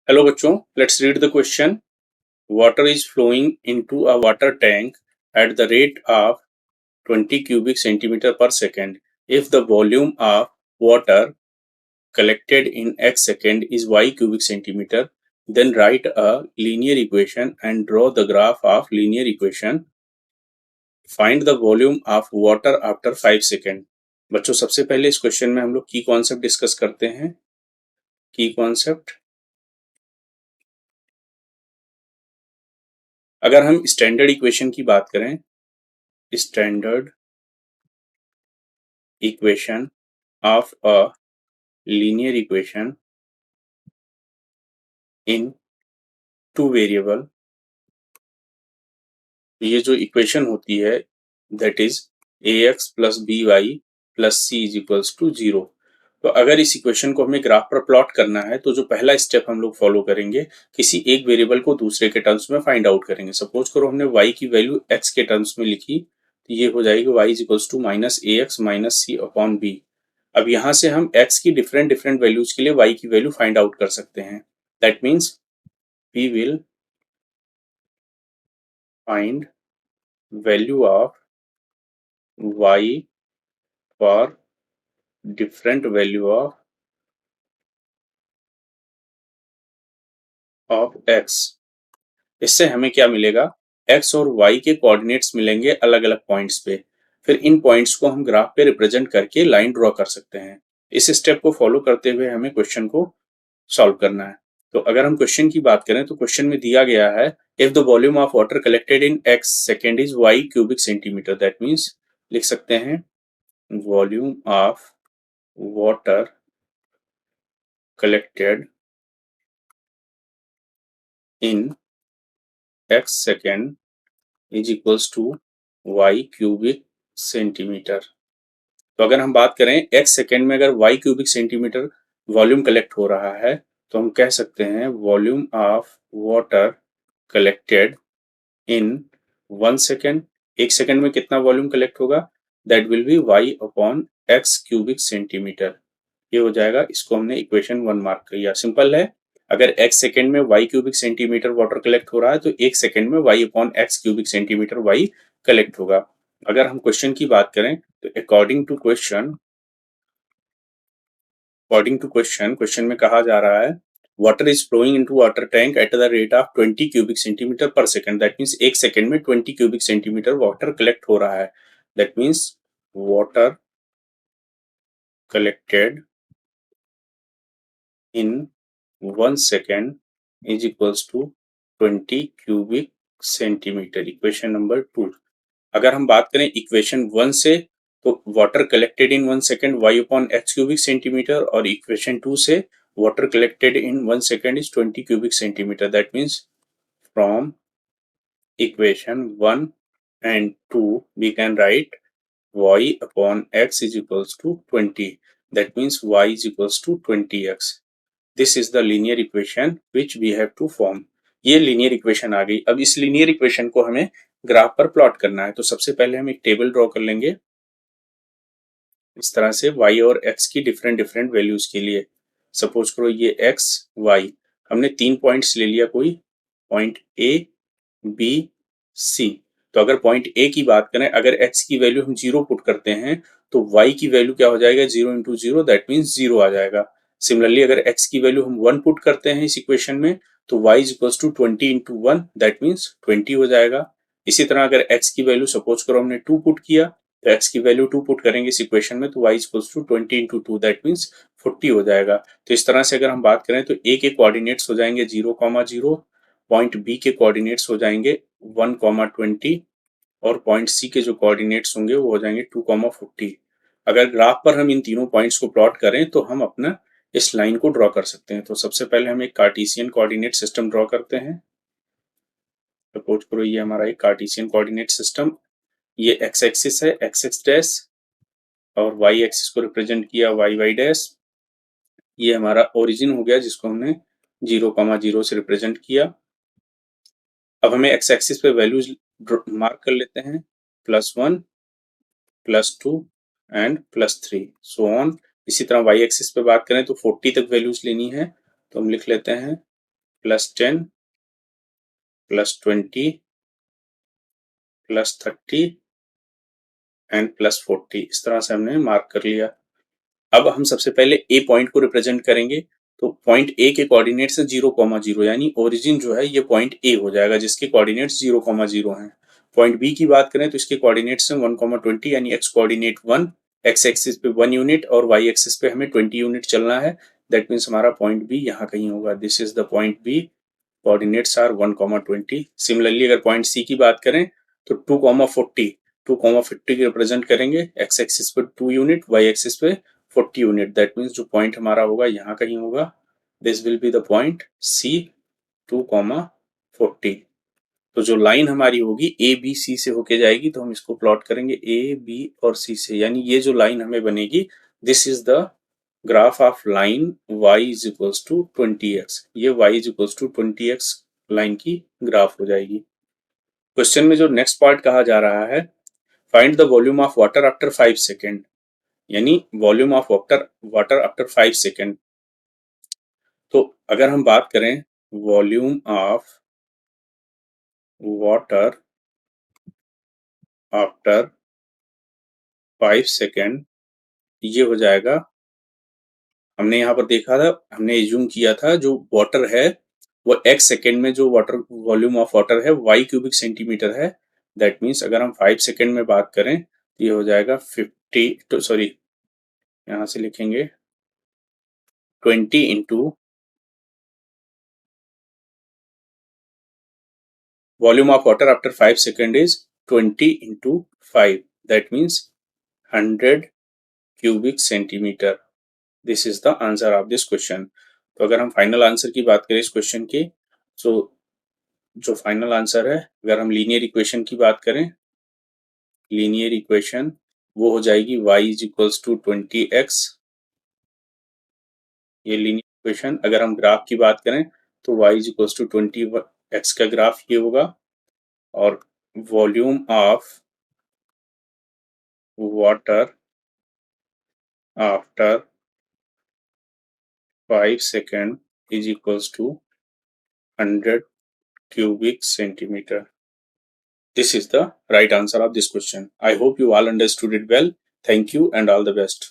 Hello बच्चों, let's read the question. Water is flowing into a water tank at the rate of 20 cubic centimeter per second. If the volume of water collected in x second is y cubic centimeter, then write a linear equation and draw the graph of linear equation. Find the volume of water after 5 second. बच्चों, सबसे पहले इस question में हम लोग की concept discuss करते हैं। की कॉन्सेप्ट, अगर हम स्टैंडर्ड इक्वेशन की बात करें, standard equation of a linear equation in two variable, ये जो इक्वेशन होती है that is ax plus b y plus c is equals to 0। तो अगर इस इक्वेशन को हमें ग्राफ पर प्लॉट करना है तो जो पहला स्टेप हम लोग फॉलो करेंगे, किसी एक वेरिएबल को दूसरे के टर्म्स में फाइंड आउट करेंगे। सपोज करो हमने y की वैल्यू x के टर्म्स में लिखी, तो ये हो जाएगी y is equals to minus a x minus c upon b. अब यहाँ से हम x की डिफरेंट डिफरेंट वैल्यूज के लिए y की वैल्यू फाइंड आउट कर सकते हैं। That means we will find value of y for different value of x। इससे हमें क्या मिलेगा, x और y के कोऑर्डिनेट्स मिलेंगे अलग अलग पॉइंट्स पे। फिर इन पॉइंट्स को हम ग्राफ पे रिप्रेजेंट करके लाइन ड्रॉ कर सकते हैं। इस स्टेप को फॉलो करते हुए हमें क्वेश्चन को सॉल्व करना है। तो अगर हम क्वेश्चन की बात करें तो क्वेश्चन में दिया गया है if the volume of water collected in x second is y cubic centimetre. That means लिख सकते हैं volume of water collected in x second is equals to y cubic centimetre. तो अगर हम बात करें x सेकेंड में अगर y cubic centimetre volume collect हो रहा है तो हम कह सकते हैं volume of water collected in 1 second. एक सेकेंड में कितना वॉल्यूम कलेक्ट होगा, that will be y upon x cubic centimetre. ये हो जाएगा, इसको हमने इक्वेशन 1 मार्क किया। सिंपल है, अगर x सेकेंड में y cubic centimetre water collect हो रहा है तो एक सेकेंड में y upon x cubic centimetre y collect होगा। अगर हम क्वेश्चन की बात करें तो अकॉर्डिंग टू क्वेश्चन में कहा जा रहा है water is flowing into water tank at the rate of 20 cubic centimetre per second. That means एक सेकंड में 20 क्यूबिक सेंटीमीटर वाटर कलेक्ट हो रहा है। That means water collected in 1 second is equals to 20 cubic centimetre. Equation number 2। अगर हम बात करें equation 1 से तो water collected in 1 second y upon x cubic centimetre, और इक्वेशन 2 से water collected in 1 second is 20 cubic centimetre. That means from equation 1 and 2 we can write y upon x is equals to 20. That means y is equals to 20x. This is the linear equation which we have to form. ये linear equation आ गई। अब इस linear equation को हमें graph पर plot करना है। तो सबसे पहले हम एक टेबल ड्रॉ कर लेंगे इस तरह से y और x की डिफरेंट डिफरेंट वैल्यूज के लिए। सपोज करो ये x y, हमने 3 पॉइंट्स ले लिया, कोई पॉइंट a b c। तो अगर पॉइंट a की बात करें, अगर x की वैल्यू हम 0 पुट करते हैं तो y की वैल्यू क्या हो जाएगा, 0 इंटू 0, दैट मीन्स 0 आ जाएगा। सिमिलरली अगर x की वैल्यू हम 1 पुट करते हैं इस इक्वेशन में तो y is equals to 20 into 1, that means 20 हो जाएगा। इसी तरह अगर x की वैल्यू सपोज करो हमने 2 पुट किया तो x की वैल्यू 2 पुट करेंगे इस इक्वेशन में तो y is equals to 20 into 2, that means 40 हो जाएगा। तो इस तरह से अगर हम बात करें तो a के कोऑर्डिनेट्स हो जाएंगे 0,0, पॉइंट b के कोऑर्डिनेट्स हो जाएंगे 1,20 और पॉइंट सी के जो कोऑर्डिनेट्स होंगे वो हो जाएंगे 2,40। अगर ग्राफ पर हम इन तीनों पॉइंट्स को प्लॉट करें तो हम अपना इस लाइन को ड्रॉ कर सकते हैं। तो सबसे पहले हम एक कार्टेशियन कोऑर्डिनेट सिस्टम ड्रॉ करते हैं। सपोज करो ये हमारा एक कार्टेशियन कोऑर्डिनेट सिस्टम, ये एक्स एक्सिस है एक्स एक्स डैश, और वाई एक्सिस को रिप्रेजेंट किया वाई वाई डैश। ये हमारा ओरिजिन हो गया जिसको हमने 0,0 से रिप्रेजेंट किया। अब हमें एक्स एक्सिस पे वैल्यूज मार्क कर लेते हैं, +1 +2 एंड +3 सो ऑन। इसी तरह वाई एक्सिस पे बात करें तो 40 तक वैल्यूज लेनी है तो हम लिख लेते हैं +10 +20 +30 एंड +40, इस तरह से हमने मार्क कर लिया। अब हम सबसे पहले ए पॉइंट को रिप्रेजेंट करेंगे, तो पॉइंट ए के कोऑर्डिनेट्स है 0,0, यानी ओरिजिन जो है ये पॉइंट ए हो जाएगा जिसके कोऑर्डिनेट्स 0,0 हैं। पॉइंट बी की बात करें तो इसके कोऑर्डिनेट्स हैं 1,20, यानी एक्स कोऑर्डिनेट 1, एक्स एक्सिस पे 1 यूनिट और वाई एक्सिस पे हमें 20 यूनिट चलना है। दैट मीन्स हमारा पॉइंट बी यहाँ कहीं होगा। This is the point b, coordinates are 1,20। Similarly अगर पॉइंट सी की बात करें तो 2,40 2,50 रिप्रेजेंट करेंगे, एक्स एक्सिस पे 2 यूनिट, वाई एक्सिस पे 40 यूनिट। दैट मीन्स जो पॉइंट हमारा होगा यहाँ कहीं होगा। This will be the point c, 2,40। तो जो लाइन हमारी होगी ए बी सी से होके जाएगी, तो हम इसको प्लॉट करेंगे ए बी और सी से, यानी ये जो लाइन हमें बनेगी, this is the graph of line y is equals to 20x। ये y is equals to 20x line की ग्राफ हो जाएगी। क्वेश्चन में जो नेक्स्ट पार्ट कहा जा रहा है, find the volume of water after 5 second, यानी volume of water after 5 second. तो अगर हम बात करें volume of water after 5 second, ये हो जाएगा, हमने यहाँ पर देखा था, हमने एज्यूम किया था जो वाटर है वो x सेकेंड में जो वाटर वॉल्यूम ऑफ वाटर है y क्यूबिक सेंटीमीटर है। दैट मीन्स अगर हम 5 सेकेंड में बात करें तो ये हो जाएगा 50, तो सॉरी यहाँ से लिखेंगे 20 into volume of water after 5 second is 20 into 5, that means 100 cubic centimetre. This is the answer of this question. तो अगर हम फाइनल आंसर की बात करें इस क्वेश्चन की, तो जो फाइनल आंसर है, अगर हम लीनियर इक्वेशन की बात करें, लीनियर इक्वेशन वो हो जाएगी y is equals to 20x, ये लीनियर इक्वेशन। अगर हम ग्राफ की बात करें तो y is equals to 20x का ग्राफ ये होगा, और volume of water after 5 second is equals to 100 cubic centimeter. This is the right answer of this question. I hope you all understood it well. Thank you and all the best.